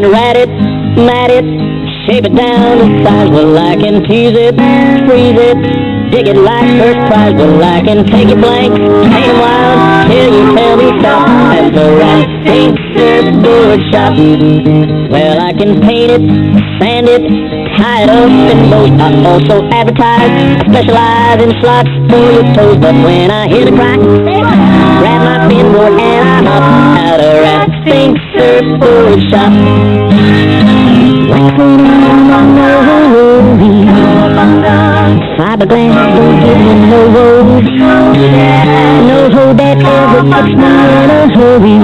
can rat it, mat it, shape it down to size. Well, I can tease it, freeze it, dig it like first prize. Well, I can take it blank, paint it wild, till you tell me stop. At the right Fink'S surfboard shop. Well, I can paint it, sand it, tie it up in bows. I also advertise, specialize in slots for your toes. But when I hear the crack, grab my finboard and I hop out of that Fink'S surfboard shop. Fiberglass don't give me no woes. No hoe that ever puts me in a hurry.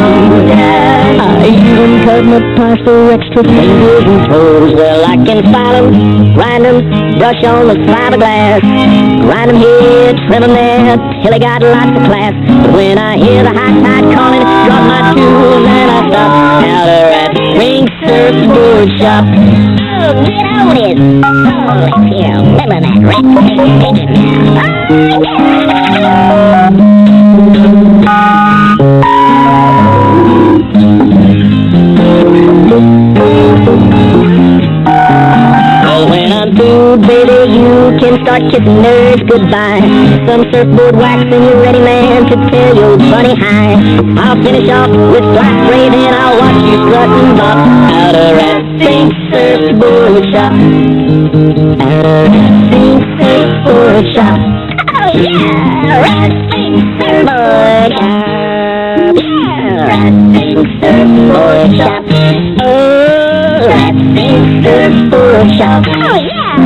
I even cut my parts for extra fingers and toes. Well, I can file them, grind them, brush on the fiberglass, grind them here, trim them there, till I got lots of class. But when I hear the high tide calling, drop my tools and I stop out of that Fink'S surfboard shop. Oh, get on it! Oh, let's hear a whim of that rat tape pigeon now. Oh, when I'm through, baby, you can start kissing nerves goodbye. Some surfboard wax and you're ready, man, to tell your buddy hi. I'll finish off with black spray, then I'll watch you strut and bop out of that Fink'S surfboard shop. Out of that Fink'S surfboard shop. Oh yeah, rat Fink'S surfboard shop. Yeah, rat Fink'S surfboard shop. Oh, rat Fink'S surfboard shop. Oh yeah,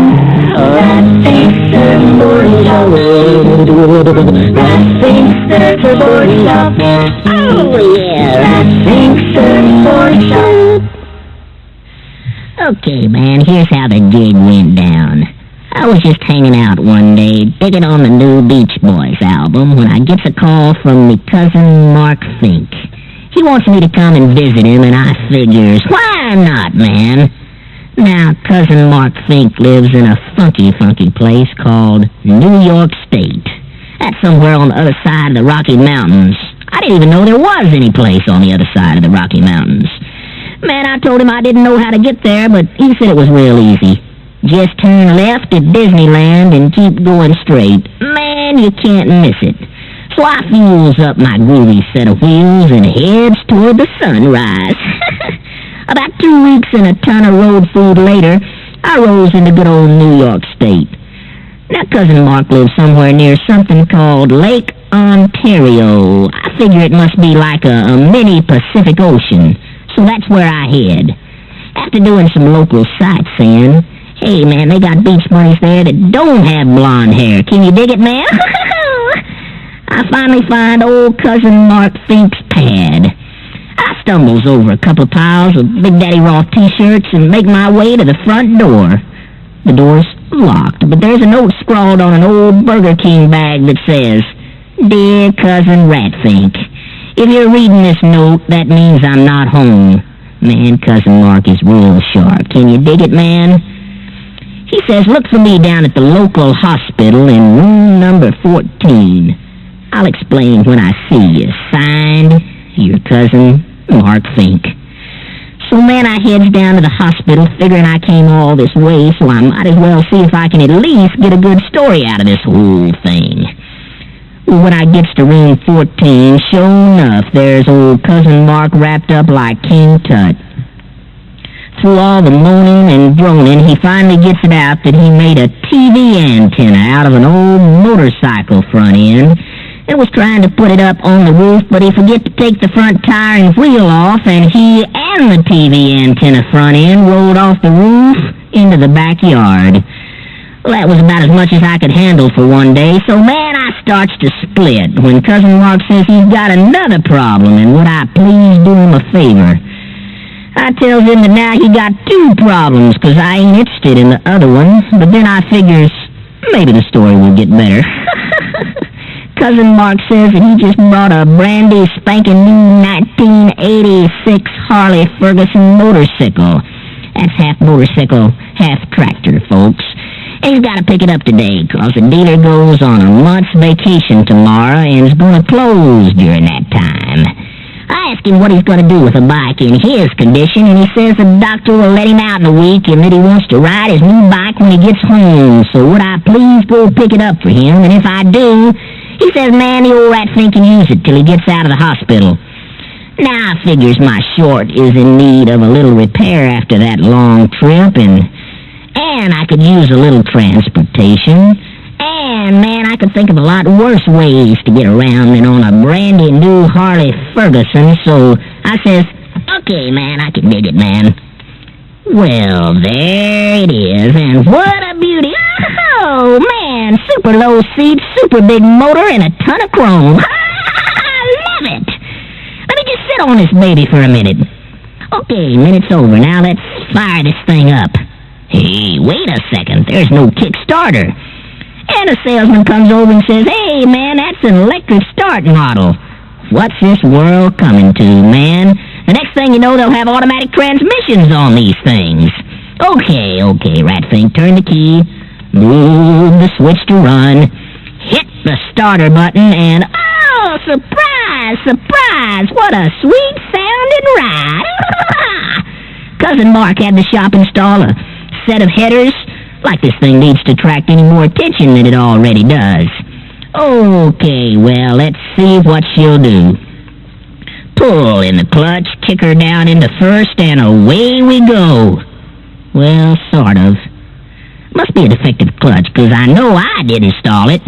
rat Fink'S surfboard shop. Rat Fink'S surfboard shop. Oh yeah, rat Fink'S surfboard shop. Okay, man, here's how the gig went down. I was just hanging out one day, digging on the new Beach Boys album, when I gets a call from me cousin Mark Fink. He wants me to come and visit him, and I figures, why not, man? Now, cousin Mark Fink lives in a funky place called New York State. That's somewhere on the other side of the Rocky Mountains. I didn't even know there was any place on the other side of the Rocky Mountains. Man, I told him I didn't know how to get there, but he said it was real easy. Just turn left at Disneyland and keep going straight. Man, you can't miss it. So I fuels up my groovy set of wheels and heads toward the sunrise. About 2 weeks and a ton of road food later, I rolls into good old New York State. Now, cousin Mark lives somewhere near something called Lake Ontario. I figure it must be like a mini Pacific Ocean. So that's where I head. After doing some local sightseeing, hey, man, they got beach bunnies there that don't have blonde hair. Can you dig it, man? I finally find old cousin Mark Fink's pad. I stumbles over a couple piles of Big Daddy Roth t-shirts and make my way to the front door. The door's locked, but there's a note scrawled on an old Burger King bag that says, Dear Cousin Rat Fink, if you're reading this note, that means I'm not home. Man, cousin Mark is real sharp. Can you dig it, man? He says, look for me down at the local hospital in room number 14. I'll explain when I see you. Signed, your cousin, Mark Fink. So, man, I heads down to the hospital, figuring I came all this way, so I might as well see if I can at least get a good story out of this whole thing. When I gets to room 14, sure enough, there's old cousin Mark wrapped up like King Tut. Through all the moaning and groaning, he finally gets it out that he made a TV antenna out of an old motorcycle front end and was trying to put it up on the roof, but he forget to take the front tire and wheel off, and he and the TV antenna front end rolled off the roof into the backyard. Well, that was about as much as I could handle for one day, so, man, I starts to split when cousin Mark says he's got another problem, and would I please do him a favor. I tells him that now he got 2 problems, 'cause I ain't interested in the other one, but then I figures maybe the story will get better. Cousin Mark says that he just bought a brandy spanking new 1986 Harley Ferguson motorcycle. That's half motorcycle, half tractor, folks. And he's got to pick it up today, 'cause the dealer goes on a month's vacation tomorrow and is going to close during that time. I asked him what he's going to do with a bike in his condition, and he says the doctor will let him out in a week and that he wants to ride his new bike when he gets home. So would I please go pick it up for him? And if I do, he says, man, the old rat Fink can use it till he gets out of the hospital. Now, I figures my short is in need of a little repair after that long trip, and I could use a little transportation. And, man, I could think of a lot worse ways to get around than on a brandy new Harley Ferguson, so I says, okay, man, I can dig it, man. Well, there it is, and what a beauty. Oh, man, super low seats, super big motor, and a ton of chrome. I love it. Let me just sit on this baby for a minute. Okay, minute's over. Now let's fire this thing up. Hey, wait a second. There's no kickstarter. And a salesman comes over and says, hey, man, that's an electric start model. What's this world coming to, man? The next thing you know, they'll have automatic transmissions on these things. Okay, Rat Fink, turn the key, move the switch to run, hit the starter button, and oh, surprise, surprise, what a sweet-sounding ride. Cousin Mark had the shop install a set of headers. Like this thing needs to attract any more attention than it already does. Okay, well, let's see what she'll do. Pull in the clutch, kick her down into first, and away we go. Well, sort of. Must be a defective clutch, because I know I didn't install it.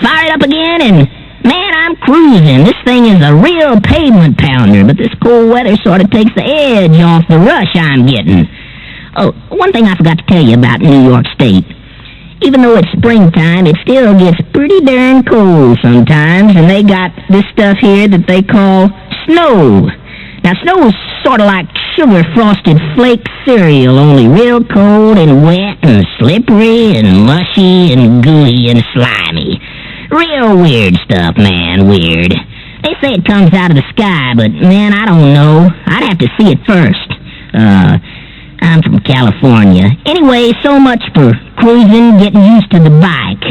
Fire it up again, and man, I'm cruising. This thing is a real pavement pounder, but this cold weather sort of takes the edge off the rush I'm getting. Oh, one thing I forgot to tell you about New York State. Even though it's springtime, it still gets pretty darn cold sometimes, and they got this stuff here that they call snow. Now, snow is sort of like sugar-frosted flake cereal, only real cold and wet and slippery and mushy and gooey and slimy. Real weird stuff, man, weird. They say it comes out of the sky, but, man, I don't know. I'd have to see it first. I'm from California. Anyway, so much for cruising, getting used to the bike.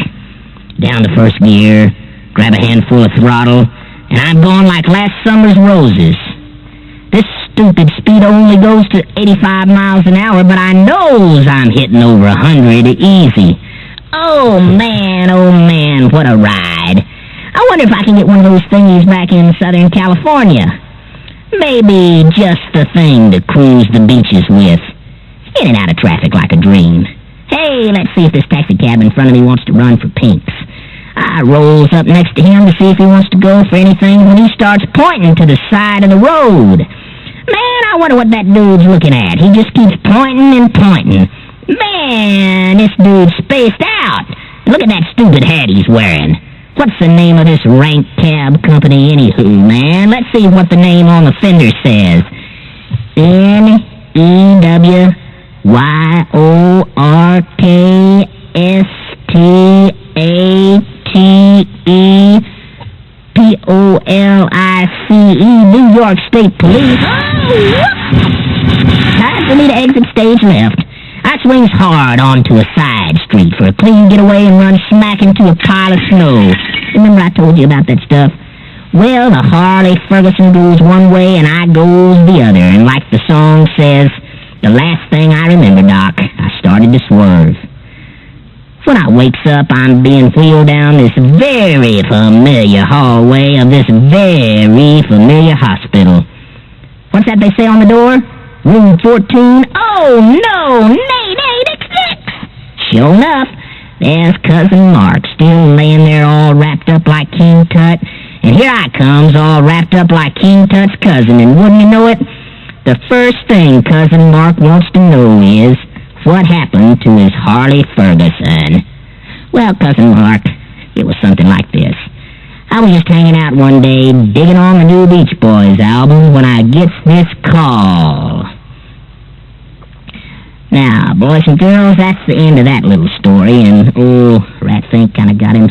Down to first gear, grab a handful of throttle, and I'm going like last summer's roses. This stupid speed only goes to 85 miles an hour, but I knows I'm hitting over 100 easy. Oh, man, what a ride. I wonder if I can get one of those thingies back in Southern California. Maybe just the thing to cruise the beaches with. In and out of traffic like a dream. Hey, let's see if this taxi cab in front of me wants to run for Fink'S. I rolls up next to him to see if he wants to go for anything when he starts pointing to the side of the road. Man, I wonder what that dude's looking at. He just keeps pointing and pointing. Man, this dude's spaced out. Look at that stupid hat he's wearing. What's the name of this rank cab company anywho, man? Let's see what the name on the fender says. NEWYORKSTATEPOLICE, New York State Police. Time for me to exit stage left. I swings hard onto a side street for a clean getaway and run smack into a pile of snow. Remember I told you about that stuff? Well, the Harley Ferguson goes one way and I goes the other. And like the song says, the last thing I remember, Doc, I started to swerve. When I wakes up, I'm being wheeled down this very familiar hallway of this very familiar hospital. What's that they say on the door? Room 14? Oh, no! Nay, it's this! Sure enough, there's Cousin Mark still laying there all wrapped up like King Tut. And here I comes all wrapped up like King Tut's cousin. And wouldn't you know it, the first thing Cousin Mark wants to know is what happened to his Harley Ferguson. Well, Cousin Mark, it was something like this. I was just hanging out one day, digging on the new Beach Boys album, when I gets this call. Now, boys and girls, that's the end of that little story, and, Rat Fink kind of got him